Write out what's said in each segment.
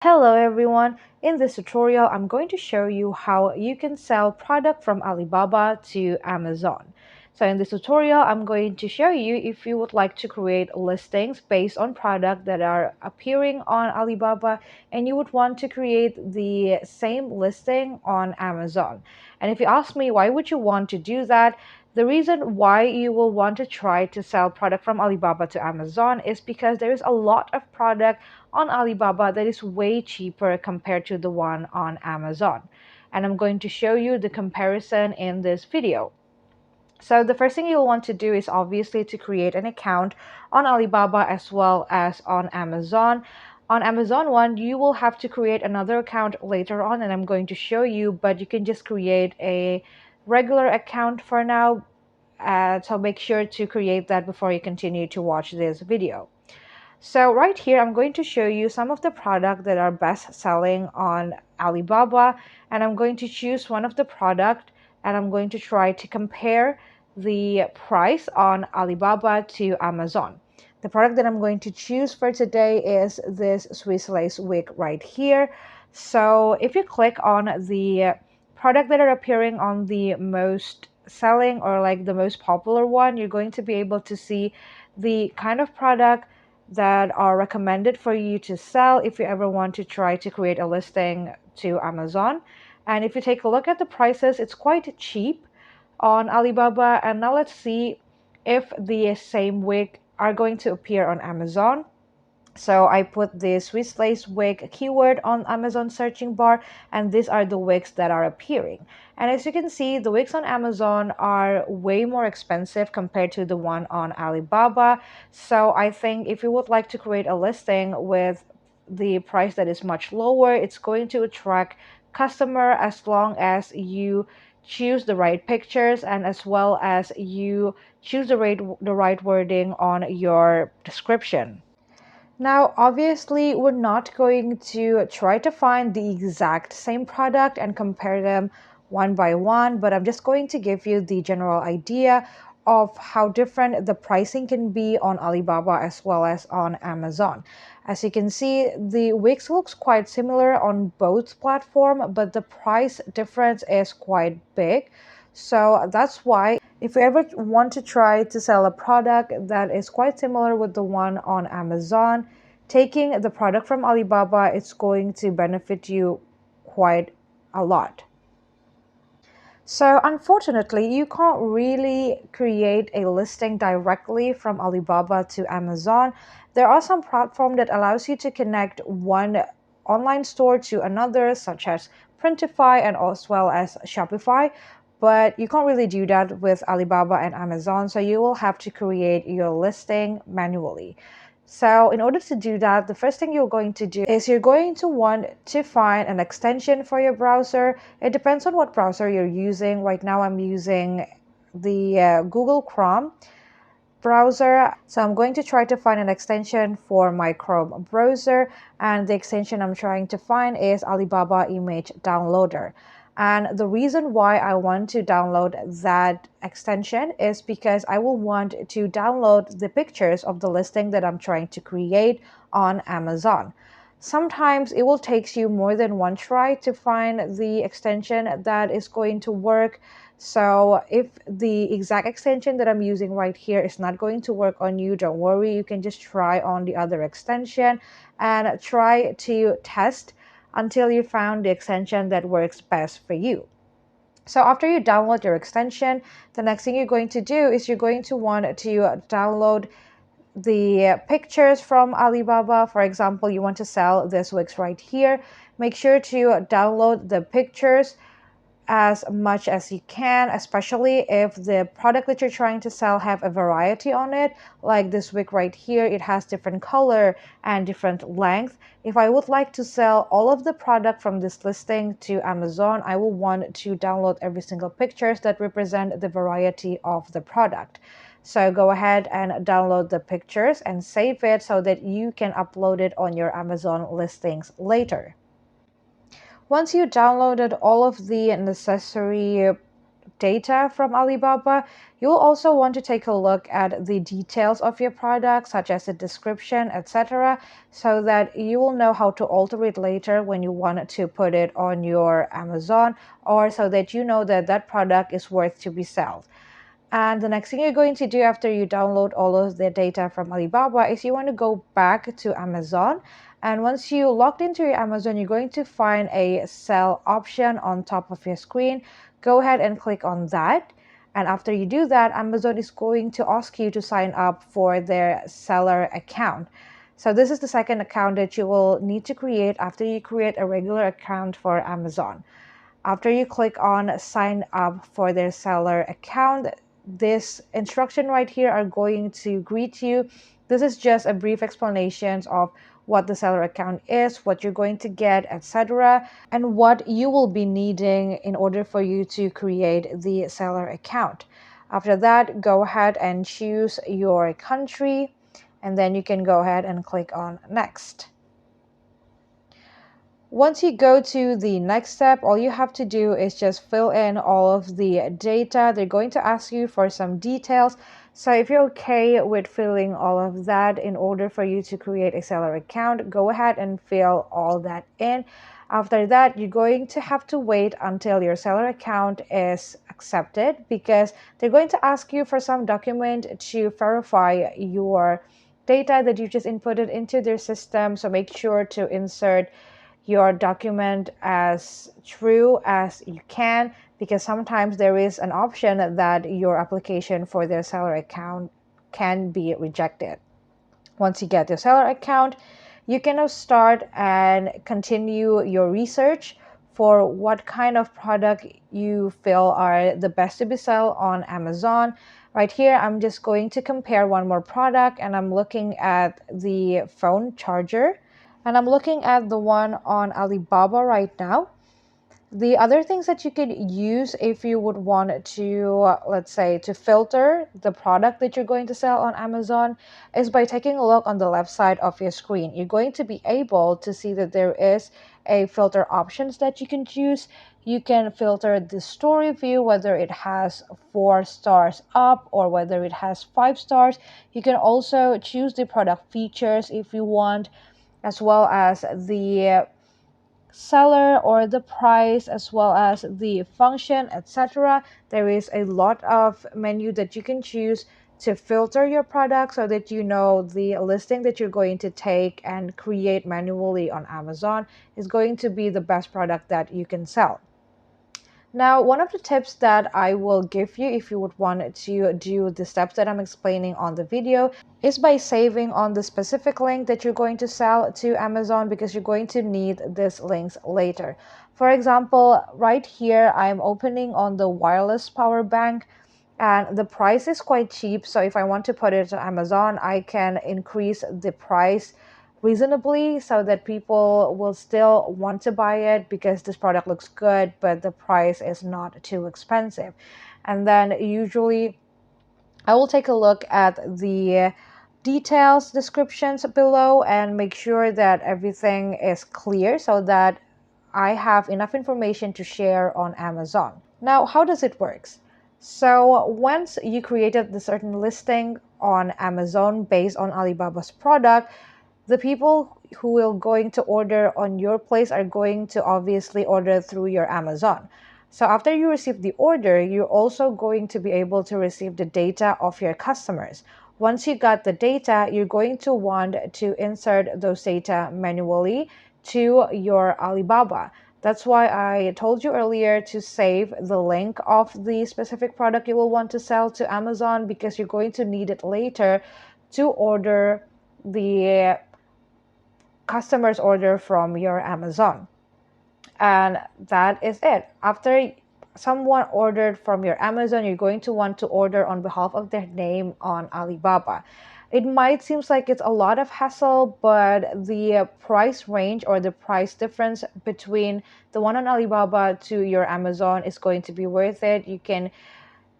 Hello everyone, in this tutorial I'm going to show you how you can sell product from Alibaba to Amazon. So in this tutorial I'm going to show you if you would like to create listings based on product that are appearing on Alibaba and you would want to create the same listing on Amazon. And if you ask me why would you want to do that, the reason why you will want to try to sell product from Alibaba to Amazon is because there is a lot of product on Alibaba that is way cheaper compared to the one on Amazon. And I'm going to show you the comparison in this video. So the first thing you'll want to do is obviously to create an account on Alibaba as well as on Amazon. On Amazon one, you will have to create another account later on and I'm going to show you, but you can just create a regular account for now. So make sure to create that before you continue to watch this video. So right here, I'm going to show you some of the products that are best selling on Alibaba, and I'm going to choose one of the product and I'm going to try to compare the price on Alibaba to Amazon. The product that I'm going to choose for today is this Swiss lace wig right here. So if you click on the product that are appearing on the most selling or like the most popular one, you're going to be able to see the kind of product that are recommended for you to sell if you ever want to try to create a listing to Amazon. And if you take a look at the prices, it's quite cheap on Alibaba. And now let's see if the same wig are going to appear on Amazon. So I put the Swiss lace wig keyword on Amazon searching bar, and these are the wigs that are appearing. And as you can see, the wigs on Amazon are way more expensive compared to the one on Alibaba. So I think if you would like to create a listing with the price that is much lower, it's going to attract customer as long as you choose the right pictures and as well as you choose the right wording on your description. Now, obviously, we're not going to try to find the exact same product and compare them one by one, but I'm just going to give you the general idea of how different the pricing can be on Alibaba as well as on Amazon. As you can see, the Wix looks quite similar on both platforms, but the price difference is quite big. So that's why if you ever want to try to sell a product that is quite similar with the one on Amazon, taking the product from Alibaba is going to benefit you quite a lot. So unfortunately, you can't really create a listing directly from Alibaba to Amazon. There are some platforms that allows you to connect one online store to another, such as Printify and as well as Shopify. But you can't really do that with Alibaba and Amazon, so you will have to create your listing manually. So in order to do that, the first thing you're going to do is you're going to want to find an extension for your browser. It depends on what browser you're using. Right now I'm using the Google Chrome browser. So I'm going to try to find an extension for my Chrome browser, and the extension I'm trying to find is Alibaba Image Downloader. And the reason why I want to download that extension is because I will want to download the pictures of the listing that I'm trying to create on Amazon. Sometimes it will take you more than one try to find the extension that is going to work. So if the exact extension that I'm using right here is not going to work on you, don't worry. You can just try on the other extension and try to test until you found the extension that works best for you. So after you download your extension, the next thing you're going to do is you're going to want to download the pictures from Alibaba. For example, you want to sell this wigs right here. Make sure to download the pictures as much as you can, especially if the product that you're trying to sell have a variety on it. Like this wig right here, it has different color and different length. If I would like to sell all of the product from this listing to Amazon, I will want to download every single pictures that represent the variety of the product. So go ahead and download the pictures and save it so that you can upload it on your Amazon listings later. Once you downloaded all of the necessary data from Alibaba, you'll also want to take a look at the details of your product, such as the description, etc., so that you will know how to alter it later when you want to put it on your Amazon, or so that you know that that product is worth to be sold. And the next thing you're going to do after you download all of the data from Alibaba is you want to go back to Amazon. And once you logged into your Amazon, you're going to find a sell option on top of your screen. Go ahead and click on that. And after you do that, Amazon is going to ask you to sign up for their seller account. So this is the second account that you will need to create after you create a regular account for Amazon. After you click on sign up for their seller account, this instruction right here are going to greet you. This is just a brief explanation of what the seller account is, what you're going to get, etc., and what you will be needing in order for you to create the seller account. After that, go ahead and choose your country, and then you can go ahead and click on next. Once you go to the next step, all you have to do is just fill in all of the data. They're going to ask you for some details. So if you're okay with filling all of that in order for you to create a seller account, go ahead and fill all that in. After that, you're going to have to wait until your seller account is accepted, because they're going to ask you for some document to verify your data that you just inputted into their system. So make sure to insert your document as true as you can, because sometimes there is an option that your application for their seller account can be rejected. Once you get your seller account, you can now start and continue your research for what kind of product you feel are the best to be sold on Amazon. Right here, I'm just going to compare one more product, and I'm looking at the phone charger, and I'm looking at the one on Alibaba right now. The other things that you could use if you would want to, let's say, to filter the product that you're going to sell on Amazon is by taking a look on the left side of your screen. You're going to be able to see that there is a filter options that you can choose. You can filter the story view, whether it has 4 stars up or whether it has 5 stars. You can also choose the product features if you want, as well as the seller or the price, as well as the function, etc. There is a lot of menu that you can choose to filter your product so that you know the listing that you're going to take and create manually on Amazon is going to be the best product that you can sell. Now, one of the tips that I will give you if you would want to do the steps that I'm explaining on the video is by saving on the specific link that you're going to sell to Amazon, because you're going to need these links later. For example, right here, I'm opening on the wireless power bank, and the price is quite cheap. So if I want to put it to Amazon, I can increase the price reasonably so that people will still want to buy it because this product looks good, but the price is not too expensive. And then usually I will take a look at the details descriptions below and make sure that everything is clear so that I have enough information to share on Amazon. Now, how does it work? So once you created the certain listing on Amazon based on Alibaba's product, the people who will going to order on your place are going to obviously order through your Amazon. So after you receive the order, you're also going to be able to receive the data of your customers. Once you got the data, you're going to want to insert those data manually to your Alibaba. That's why I told you earlier to save the link of the specific product you will want to sell to Amazon, because you're going to need it later to order the customer's order from your Amazon. And that is it. After someone ordered from your Amazon, you're going to want to order on behalf of their name on Alibaba. It might seem like it's a lot of hassle, but the price range or the price difference between the one on Alibaba to your Amazon is going to be worth it. You can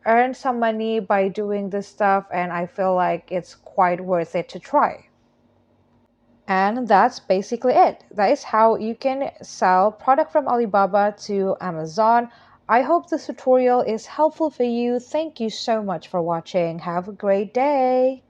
earn some money by doing this stuff, and I feel like it's quite worth it to try. And that's basically it. That is how you can sell product from Alibaba to Amazon. I hope this tutorial is helpful for you. Thank you so much for watching. Have a great day.